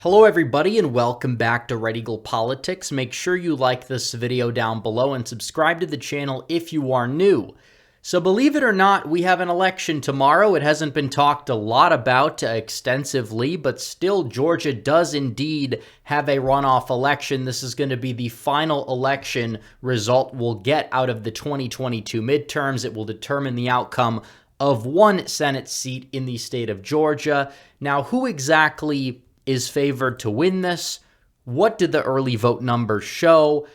Hello everybody and welcome back to Red Eagle Politics. Make sure you like this video down below and subscribe to the channel if you are new. So believe it or not, we have an election tomorrow. It hasn't been talked a lot about extensively, but still Georgia does indeed have a runoff election. This is going to be the final election result we'll get out of the 2022 midterms. It will determine the outcome of one Senate seat in the state of Georgia. Now, who exactly is favored to win this? What did the early vote numbers show?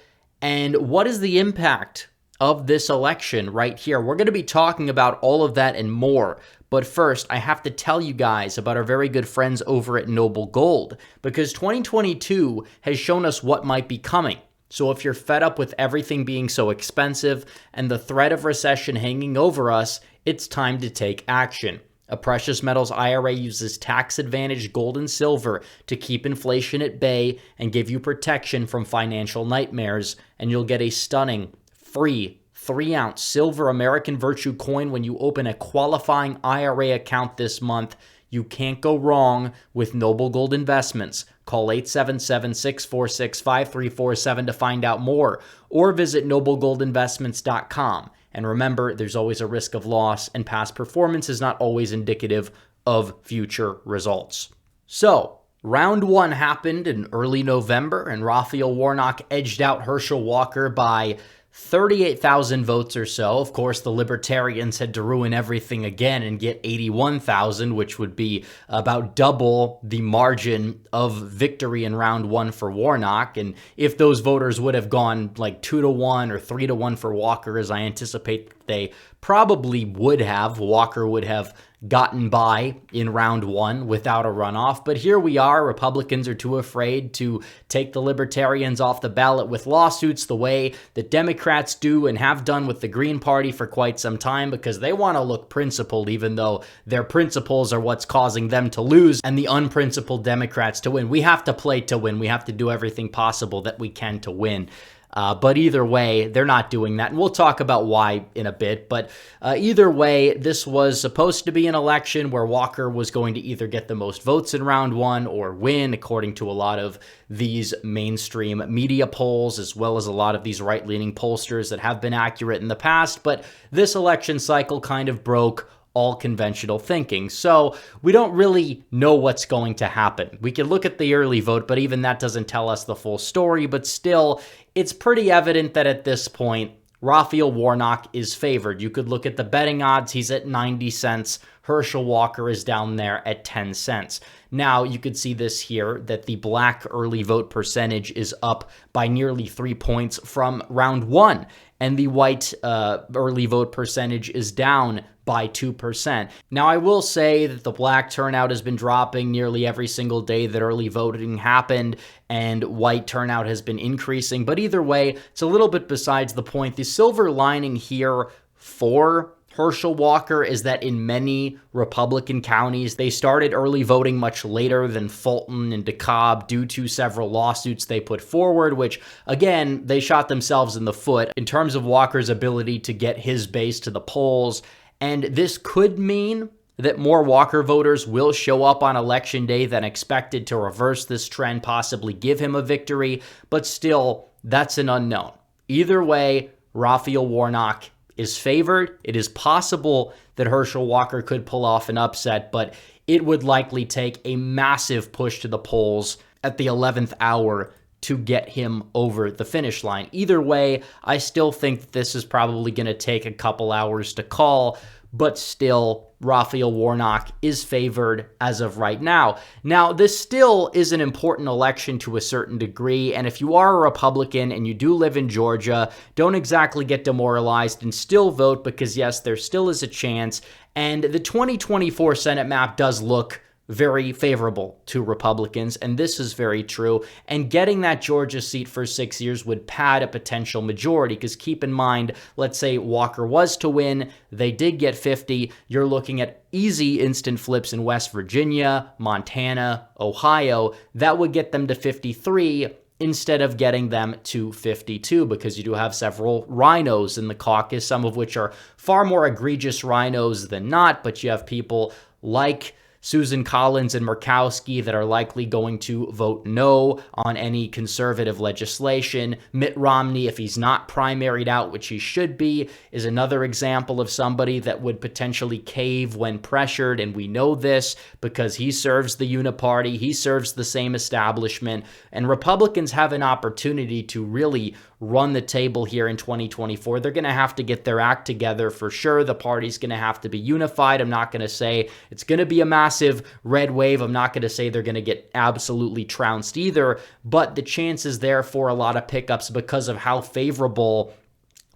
And what is the impact of this election right here? We're going to be talking about all of that and more. But first, I have to tell you guys about our very good friends over at Noble Gold, because 2022 has shown us what might be coming. So if you're fed up with everything being so expensive and the threat of recession hanging over us, it's time to take action. A precious metals IRA uses tax-advantaged gold and silver to keep inflation at bay and give you protection from financial nightmares, and you'll get a stunning, free 3-ounce silver American Virtue coin when you open a qualifying IRA account this month. You can't go wrong with Noble Gold Investments. Call 877-646-5347 to find out more, or visit noblegoldinvestments.com. And remember, there's always a risk of loss, and past performance is not always indicative of future results. So, round one happened in early November, and Raphael Warnock edged out Herschel Walker by 38,000 votes or so. Of course, the Libertarians had to ruin everything again and get 81,000, which would be about double the margin of victory in round one for Warnock. And if those voters would have gone like 2-1 or 3-1 for Walker, as I anticipate they probably would have, Walker would have gotten by in round one without a runoff. But here we are. Republicans are too afraid to take the Libertarians off the ballot with lawsuits the way that Democrats do and have done with the Green Party for quite some time, because they want to look principled, even though their principles are what's causing them to lose and the unprincipled Democrats to win. We have to play to win. We have to do everything possible that we can to win. But either way, they're not doing that. And we'll talk about why in a bit. But either way, this was supposed to be an election where Walker was going to either get the most votes in round one or win, according to a lot of these mainstream media polls, as well as a lot of these right-leaning pollsters that have been accurate in the past. But this election cycle kind of broke all conventional thinking. So we don't really know what's going to happen. We can look at the early vote, but even that doesn't tell us the full story. But still, it's pretty evident that at this point, Raphael Warnock is favored. You could look at the betting odds. He's at 90 cents. Herschel Walker is down there at 10 cents. Now, you could see this here, that the black early vote percentage is up by nearly 3 points from round one, and the white early vote percentage is down by 2%. Now, I will say that the black turnout has been dropping nearly every single day that early voting happened, and white turnout has been increasing. But either way, it's a little bit besides the point. The silver lining here for Herschel Walker is that in many Republican counties, they started early voting much later than Fulton and DeKalb due to several lawsuits they put forward, which, again, they shot themselves in the foot in terms of Walker's ability to get his base to the polls. And this could mean that more Walker voters will show up on election day than expected to reverse this trend, possibly give him a victory. But still, that's an unknown. Either way, Raphael Warnock is favored. It is possible that Herschel Walker could pull off an upset, but it would likely take a massive push to the polls at the 11th hour to get him over the finish line. Either way, I still think that this is probably going to take a couple hours to call, but still, Raphael Warnock is favored as of right now. Now, this still is an important election to a certain degree, and if you are a Republican and you do live in Georgia, don't exactly get demoralized and still vote, because yes, there still is a chance, and the 2024 Senate map does look very favorable to Republicans, and this is very true. And getting that Georgia seat for 6 years would pad a potential majority, because keep in mind, let's say Walker was to win, they did get 50, you're looking at easy instant flips in West Virginia, Montana, Ohio. That would get them to 53 instead of getting them to 52, because you do have several rhinos in the caucus, some of which are far more egregious rhinos than not, but you have people like Susan Collins and Murkowski that are likely going to vote no on any conservative legislation. Mitt Romney, if he's not primaried out, which he should be, is another example of somebody that would potentially cave when pressured, and we know this because he serves the uniparty, he serves the same establishment, and Republicans have an opportunity to really run the table here in 2024. They're going to have to get their act together for sure. The party's going to have to be unified. I'm not going to say it's going to be a massive red wave. I'm not going to say they're going to get absolutely trounced either, but the chance is there for a lot of pickups because of how favorable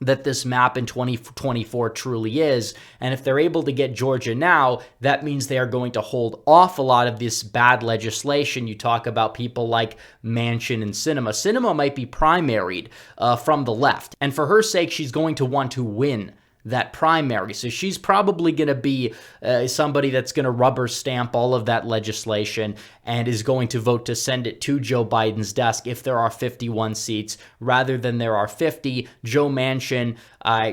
that this map in 2024 truly is. And if they're able to get Georgia now, that means they are going to hold off a lot of this bad legislation. You talk about people like Manchin and Sinema. Sinema might be primaried from the left. And for her sake, she's going to want to win that primary. So she's probably going to be somebody that's going to rubber stamp all of that legislation and is going to vote to send it to Joe Biden's desk if there are 51 seats rather than there are 50. Joe Manchin,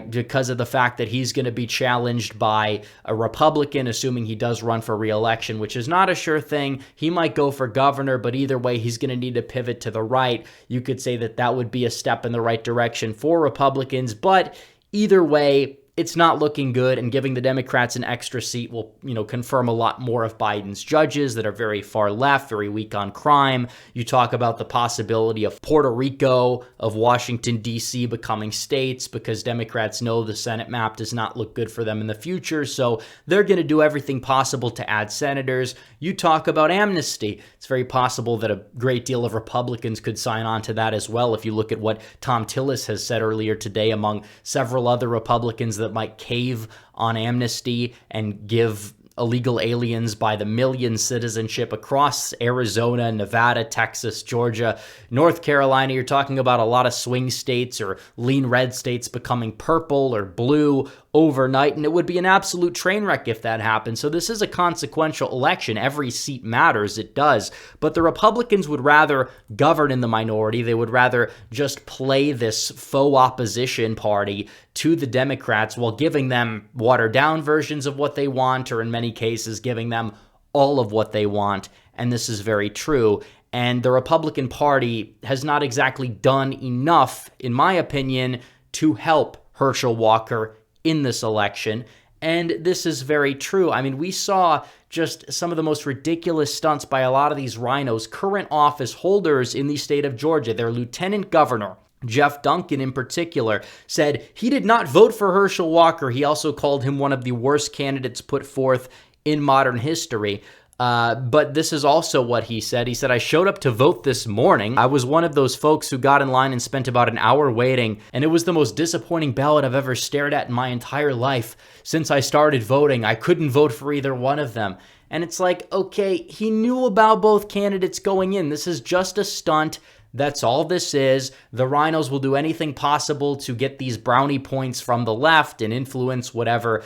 because of the fact that he's going to be challenged by a Republican, assuming he does run for re-election, which is not a sure thing. He might go for governor, but either way, he's going to need to pivot to the right. You could say that that would be a step in the right direction for Republicans, but either way, it's not looking good, and giving the Democrats an extra seat will, confirm a lot more of Biden's judges that are very far left, very weak on crime. You talk about the possibility of Puerto Rico, of Washington, D.C. becoming states because Democrats know the Senate map does not look good for them in the future, so they're going to do everything possible to add senators. You talk about amnesty. It's very possible that a great deal of Republicans could sign on to that as well if you look at what Tom Tillis has said earlier today, among several other Republicans that might cave on amnesty and give illegal aliens by the millions citizenship across Arizona, Nevada, Texas, Georgia, North Carolina. You're talking about a lot of swing states or lean red states becoming purple or blue overnight, and it would be an absolute train wreck if that happened. So this is a consequential election. Every seat matters, it does. But the Republicans would rather govern in the minority. They would rather just play this faux opposition party to the Democrats while giving them watered-down versions of what they want, or in many cases giving them all of what they want. And this is very true. And the Republican Party has not exactly done enough, in my opinion, to help Herschel Walker in this election. And this is very true. I mean, we saw just some of the most ridiculous stunts by a lot of these rhinos, current office holders in the state of Georgia. Their lieutenant governor, Jeff Duncan in particular, said he did not vote for Herschel Walker. He also called him one of the worst candidates put forth in modern history. But this is also what he said. He said, "I showed up to vote this morning. I was one of those folks who got in line and spent about an hour waiting, and it was the most disappointing ballot I've ever stared at in my entire life. Since I started voting, I couldn't vote for either one of them." And it's like, okay, he knew about both candidates going in. This is just a stunt. That's all this is. The rhinos will do anything possible to get these brownie points from the left and influence whatever,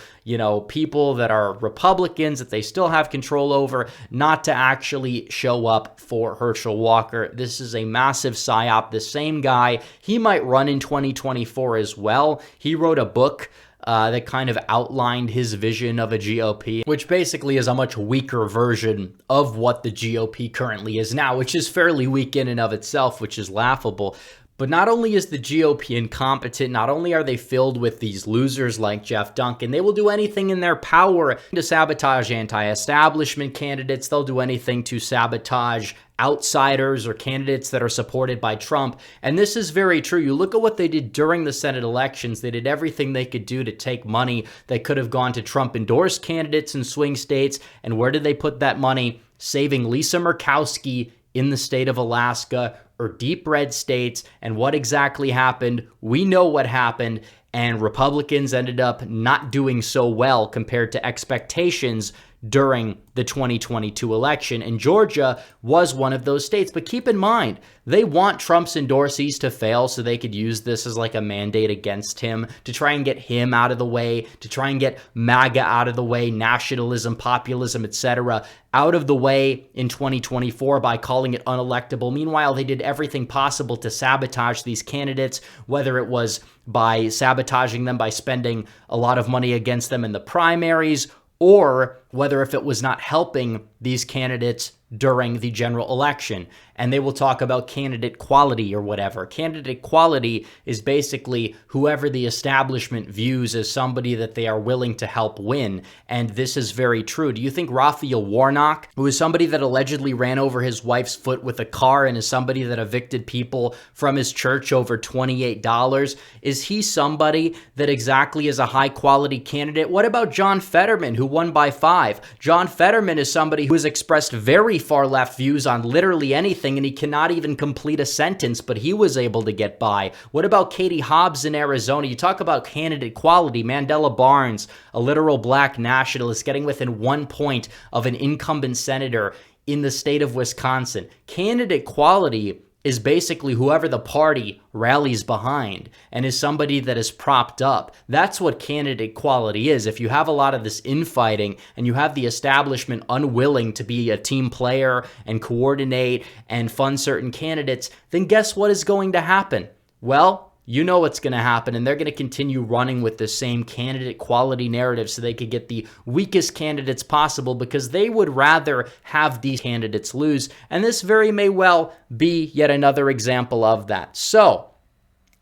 people that are Republicans that they still have control over not to actually show up for Herschel Walker. This is a massive psyop. The same guy, he might run in 2024 as well. He wrote a book that kind of outlined his vision of a GOP, which basically is a much weaker version of what the GOP currently is now, which is fairly weak in and of itself, which is laughable. But not only is the GOP incompetent, not only are they filled with these losers like Jeff Duncan, they will do anything in their power to sabotage anti-establishment candidates. They'll do anything to sabotage outsiders or candidates that are supported by Trump. And this is very true. You look at what they did during the Senate elections. They did everything they could do to take money that could have gone to Trump-endorsed candidates in swing states. And where did they put that money? Saving Lisa Murkowski in the state of Alaska, or deep red states. And what exactly happened? We know what happened. And Republicans ended up not doing so well compared to expectations during the 2022 election. And Georgia was one of those states. But keep in mind, they want Trump's endorsees to fail so they could use this as like a mandate against him, to try and get him out of the way, to try and get MAGA out of the way, nationalism, populism, etc., out of the way in 2024 by calling it unelectable. Meanwhile, they did everything possible to sabotage these candidates, whether it was by sabotaging them by spending a lot of money against them in the primaries, or whether if it was not helping these candidates during the general election. And they will talk about candidate quality or whatever. Candidate quality is basically whoever the establishment views as somebody that they are willing to help win. And this is very true. Do you think Raphael Warnock, who is somebody that allegedly ran over his wife's foot with a car and is somebody that evicted people from his church over $28, is he somebody that exactly is a high quality candidate? What about John Fetterman, who won by 5? John Fetterman is somebody who has expressed very far left views on literally anything, and he cannot even complete a sentence, but he was able to get by. What about Katie Hobbs in Arizona? You talk about candidate quality. Mandela Barnes, a literal black nationalist, getting within 1 point of an incumbent senator in the state of Wisconsin. Candidate quality is basically whoever the party rallies behind and is somebody that is propped up. That's what candidate quality is. If you have a lot of this infighting and you have the establishment unwilling to be a team player and coordinate and fund certain candidates, then guess what is going to happen? Well, you know what's going to happen, and they're going to continue running with the same candidate quality narrative so they could get the weakest candidates possible, because they would rather have these candidates lose. And this very may well be yet another example of that. So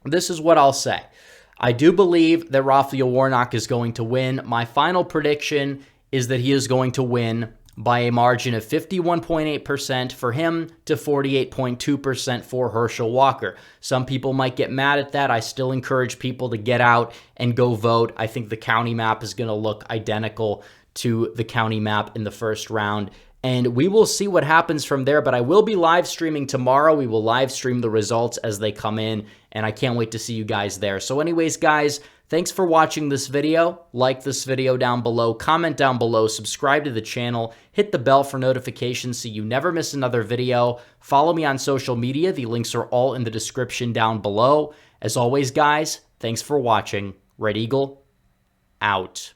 this is what I'll say. I do believe that Raphael Warnock is going to win. My final prediction is that he is going to win by a margin of 51.8% for him to 48.2% for Herschel Walker. Some people might get mad at that. I still encourage people to get out and go vote. I think the county map is going to look identical to the county map in the first round. And we will see what happens from there, but I will be live streaming tomorrow. We will live stream the results as they come in, and I can't wait to see you guys there. So anyways, guys, thanks for watching this video. Like this video down below, comment down below, subscribe to the channel, hit the bell for notifications so you never miss another video. Follow me on social media. The links are all in the description down below. As always, guys, thanks for watching. Red Eagle, out.